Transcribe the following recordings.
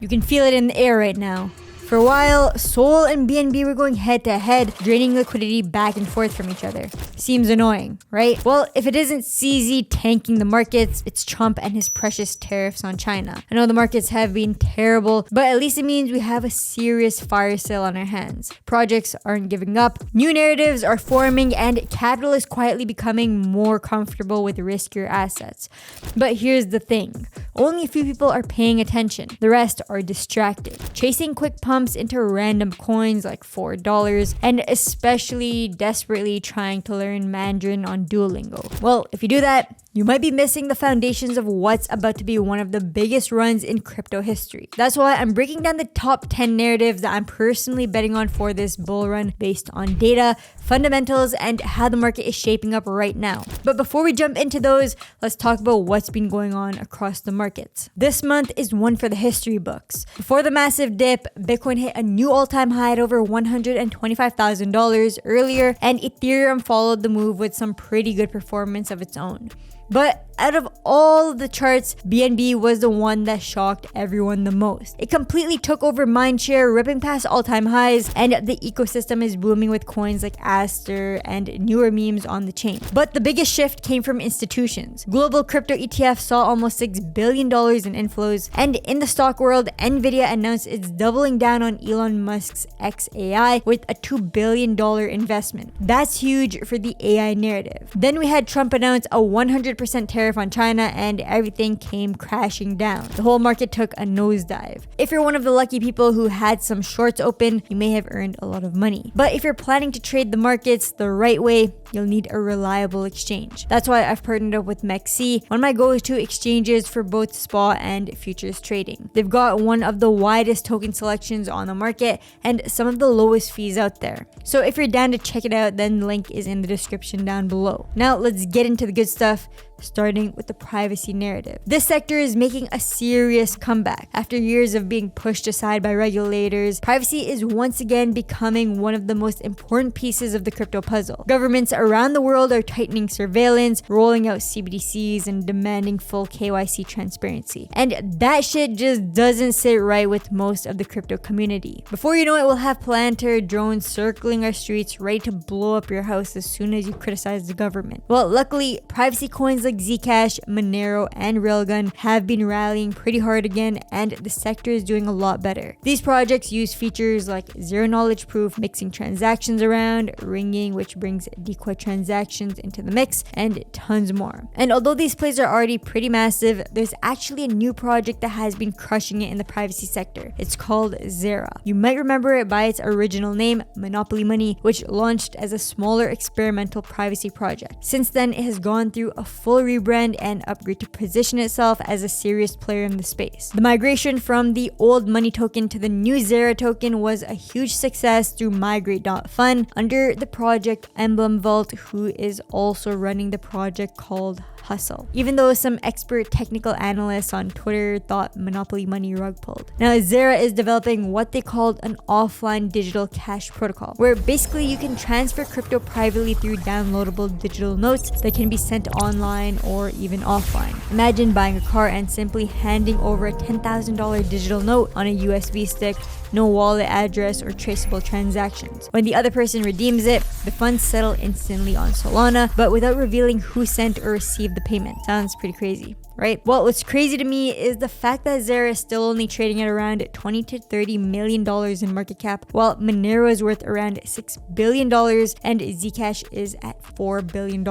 You can feel it in the air right now. For a while, Sol and BNB were going head to head, draining liquidity back and forth from each other. Seems annoying, right? Well, if it isn't CZ tanking the markets, it's Trump and his precious tariffs on China. I know the markets have been terrible, but at least it means we have a serious fire sale on our hands. Projects aren't giving up, new narratives are forming, and capital is quietly becoming more comfortable with riskier assets. But here's the thing. Only a few people are paying attention. The rest are distracted, chasing quick pumps into random coins like $4 and especially desperately trying to learn Mandarin on Duolingo. Well, if you do that, you might be missing the foundations of what's about to be one of the biggest runs in crypto history. That's why I'm breaking down the top 10 narratives that I'm personally betting on for this bull run based on data, fundamentals, and how the market is shaping up right now. But before we jump into those, let's talk about what's been going on across the markets. This month is one for the history books. Before the massive dip, Bitcoin hit a new all-time high at over $125,000 earlier, and Ethereum followed the move with some pretty good performance of its own. But out of all the charts, BNB was the one that shocked everyone the most. It completely took over mindshare, ripping past all-time highs, and the ecosystem is booming with coins like Aster and newer memes on the chain. But the biggest shift came from institutions. Global crypto ETF saw almost $6 billion in inflows, and in the stock world, Nvidia announced it's doubling down on Elon Musk's XAI with a $2 billion investment. That's huge for the AI narrative. Then we had Trump announce a 100% tariff on China, and everything came crashing down. The whole market took a nosedive. If you're one of the lucky people who had some shorts open, you may have earned a lot of money. But if you're planning to trade the markets the right way, you'll need a reliable exchange. That's why I've partnered up with MEXC, one of my go-to exchanges for both spot and futures trading. They've got one of the widest token selections on the market and some of the lowest fees out there. So if you're down to check it out, then the link is in the description down below. Now let's get into the good stuff, starting with the privacy narrative. This sector is making a serious comeback. After years of being pushed aside by regulators, privacy is once again becoming one of the most important pieces of the crypto puzzle. Governments around the world are tightening surveillance, rolling out CBDCs, and demanding full KYC transparency. And that shit just doesn't sit right with most of the crypto community. Before you know it, we'll have planter drones circling our streets, ready to blow up your house as soon as you criticize the government. Well, luckily, privacy coins like Zcash, Monero, and Railgun have been rallying pretty hard again, and the sector is doing a lot better. These projects use features like zero knowledge proof, mixing transactions around, ringing, which brings decoy transactions into the mix, and tons more. And although these plays are already pretty massive, there's actually a new project that has been crushing it in the privacy sector. It's called Zera. You might remember it by its original name, Monopoly Money, which launched as a smaller experimental privacy project. Since then, it has gone through a full rebrand and upgrade to position itself as a serious player in the space. The migration from the old money token to the new Zera token was a huge success through Migrate.fun under the project Emblem Vault, who is also running the project called Hustle, even though some expert technical analysts on Twitter thought Monopoly Money rug pulled. Now, Zera is developing what they called an offline digital cash protocol, where basically you can transfer crypto privately through downloadable digital notes that can be sent online or even offline. Imagine buying a car and simply handing over a $10,000 digital note on a USB stick, no wallet address or traceable transactions. When the other person redeems it, the funds settle instantly on Solana, but without revealing who sent or received the payment. Sounds pretty crazy, right? Well, what's crazy to me is the fact that Zera is still only trading at around $20 to $30 million in market cap, while Monero is worth around $6 billion and Zcash is at $4 billion.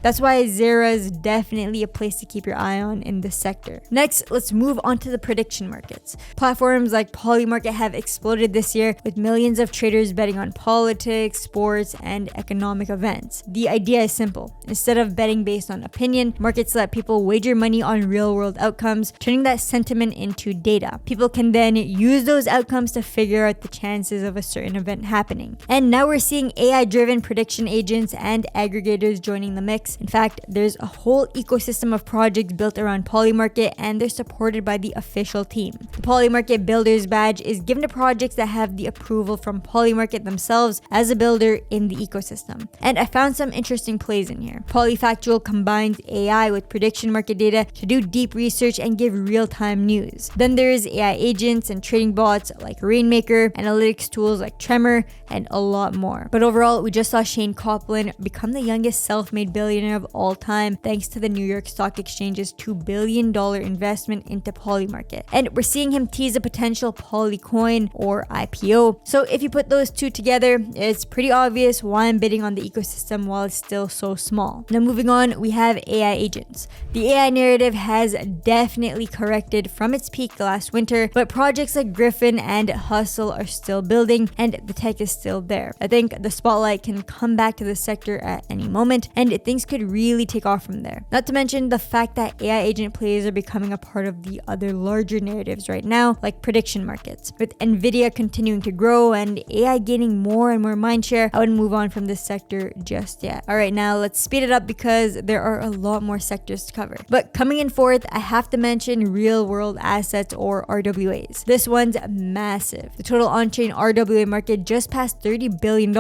That's why Zera is definitely a place to keep your eye on in this sector. Next, let's move on to the prediction markets. Platforms like Polymarket have exploded this year, with millions of traders betting on politics, sports, and economic events. The idea is simple. Instead of betting based on opinion, markets let people wager money on real-world outcomes, turning that sentiment into data. People can then use those outcomes to figure out the chances of a certain event happening. And now we're seeing AI-driven prediction agents and aggregators joining the mix. In fact, there's a whole ecosystem of projects built around Polymarket, and they're supported by the official team. The Polymarket Builders badge is given to projects that have the approval from Polymarket themselves as a builder in the ecosystem. And I found some interesting plays in here. Polyfactual combines AI with prediction market data to do deep research and give real-time news. Then there's AI agents and trading bots like Rainmaker, analytics tools like Tremor, and a lot more. But overall, we just saw Shane Copeland become the youngest self-made billionaire of all time thanks to the New York Stock Exchange's $2 billion investment into Polymarket. And we're seeing him tease a potential Polycoin or IPO. So if you put those two together, it's pretty obvious why I'm bidding on the ecosystem while it's still so small. Now moving on, we have AI agents. The AI narrative has definitely corrected from its peak last winter, but projects like Griffin and Hustle are still building and the tech is still there. I think the spotlight can come back to the sector at any moment and things could really take off from there. Not to mention the fact that AI agent plays are becoming a part of the other larger narratives right now, like prediction markets. With Nvidia continuing to grow and AI gaining more and more mindshare, I wouldn't move on from this sector just yet. Alright, now let's speed it up because there are a lot more sectors to cover. But coming in fourth, I have to mention real world assets or RWAs. This one's massive. The total on-chain RWA market just passed $30 billion,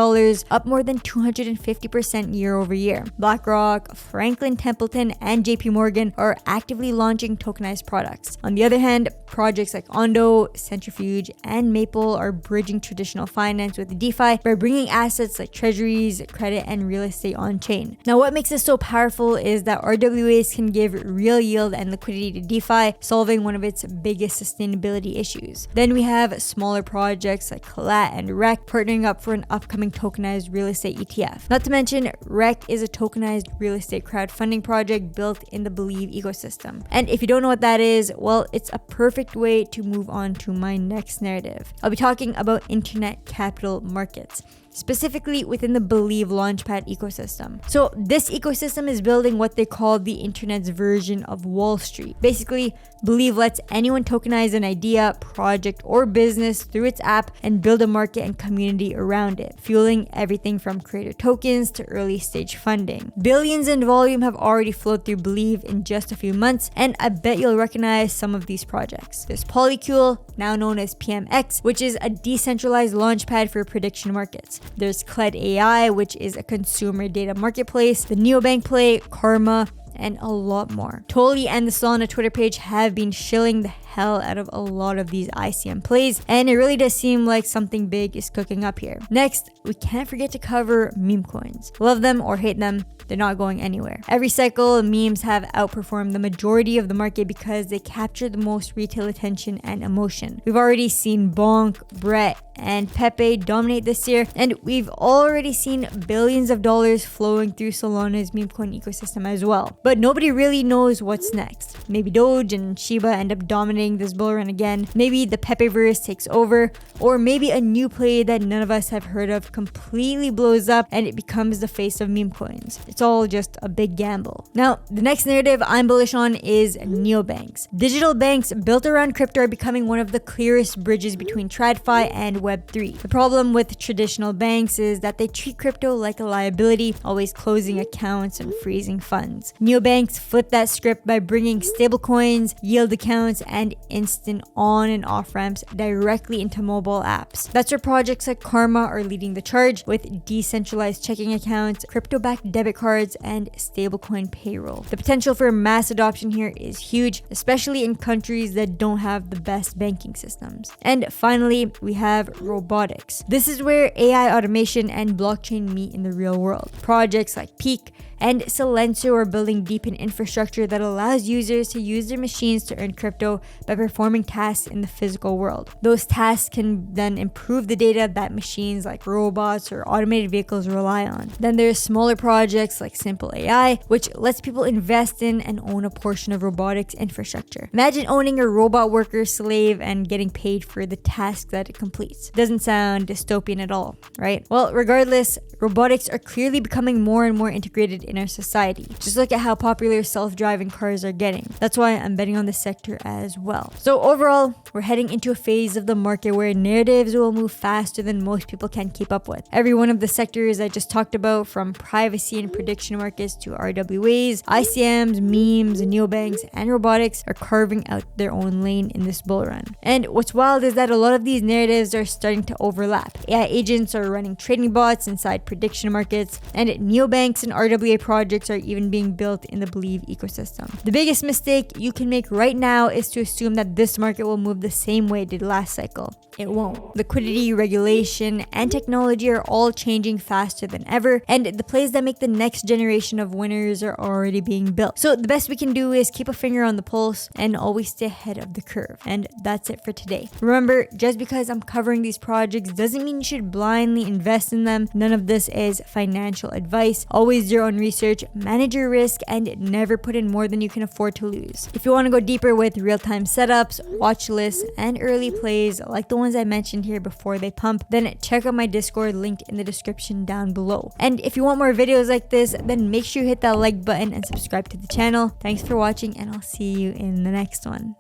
up more than 250% year over year. BlackRock, Franklin Templeton, and JP Morgan are actively launching tokenized products. On the other hand, projects like Ondo, Centrifuge, and Maple are bridging traditional finance with DeFi by bringing assets like treasuries, credit, and real estate on-chain. Now, what makes this so powerful is that RWAs can give real yield and liquidity to DeFi, solving one of its biggest sustainability issues. Then we have smaller projects like Collat and REC partnering up for an upcoming tokenized real estate ETF. Not to mention, REC is a tokenized real estate crowdfunding project built in the Believe ecosystem. And if you don't know what that is, well, it's a perfect way to move on to my next narrative. I'll be talking about internet capital markets, specifically within the Believe Launchpad ecosystem. So this ecosystem is building what they call the internet's version of Wall Street. Basically, Believe lets anyone tokenize an idea, project, or business through its app and build a market and community around it, fueling everything from creator tokens to early stage funding. Billions in volume have already flowed through Believe in just a few months, and I bet you'll recognize some of these projects. There's Polycule, now known as MEXC, which is a decentralized launchpad for prediction markets. There's Cled AI, which is a consumer data marketplace, the neobank play, Karma, and a lot more. Toli and the Solana Twitter page have been shilling the hell out of a lot of these ICM plays, and it really does seem like something big is cooking up here. Next, we can't forget to cover meme coins. Love them or hate them, they're not going anywhere. Every cycle, memes have outperformed the majority of the market because they capture the most retail attention and emotion. We've already seen Bonk, Brett, and Pepe dominate this year, and we've already seen billions of dollars flowing through Solana's meme coin ecosystem as well. But nobody really knows what's next. Maybe Doge and Shiba end up dominating this bull run again. Maybe the Pepeverse takes over, or maybe a new play that none of us have heard of completely blows up and it becomes the face of meme coins. It's all just a big gamble. Now, the next narrative I'm bullish on is neobanks. Digital banks built around crypto are becoming one of the clearest bridges between TradFi and Web3. The problem with traditional banks is that they treat crypto like a liability, always closing accounts and freezing funds. Neobanks flip that script by bringing stablecoins, yield accounts, and instant on and off ramps directly into mobile apps. That's where projects like Karma are leading the charge with decentralized checking accounts, crypto-backed debit cards, and stablecoin payroll. The potential for mass adoption here is huge, especially in countries that don't have the best banking systems. And finally, we have robotics. This is where AI automation and blockchain meet in the real world. Projects like Peak and Silencio are building deep in infrastructure that allows users to use their machines to earn crypto by performing tasks in the physical world. Those tasks can then improve the data that machines like robots or automated vehicles rely on. Then there's smaller projects like Simple AI, which lets people invest in and own a portion of robotics infrastructure. Imagine owning a robot worker slave and getting paid for the task that it completes. Doesn't sound dystopian at all, right? Well, regardless, robotics are clearly becoming more and more integrated in our society. Just look at how popular self-driving cars are getting. That's why I'm betting on this sector as well. So overall, we're heading into a phase of the market where narratives will move faster than most people can keep up with. Every one of the sectors I just talked about, from privacy and prediction markets to RWAs, ICMs, memes, neobanks, and robotics, are carving out their own lane in this bull run. And what's wild is that a lot of these narratives are starting to overlap. AI agents are running trading bots inside prediction markets, and neobanks and RWA projects are even being built in the Believe ecosystem. The biggest mistake you can make right now is to assume that this market will move the same way it did last cycle. It won't. Liquidity, regulation, and technology are all changing faster than ever, and the plays that make the next generation of winners are already being built. So the best we can do is keep a finger on the pulse and always stay ahead of the curve. And that's it for today. Remember, just because I'm covering these projects doesn't mean you should blindly invest in them. None of this is financial advice. Always do your own research, manage your risk, and never put in more than you can afford to lose. If you want to go deeper with real-time setups, watch lists, and early plays like the ones I mentioned here before they pump, then check out my Discord linked in the description down below. And if you want more videos like this, then make sure you hit that like button and subscribe to the channel. Thanks for watching, and I'll see you in the next one.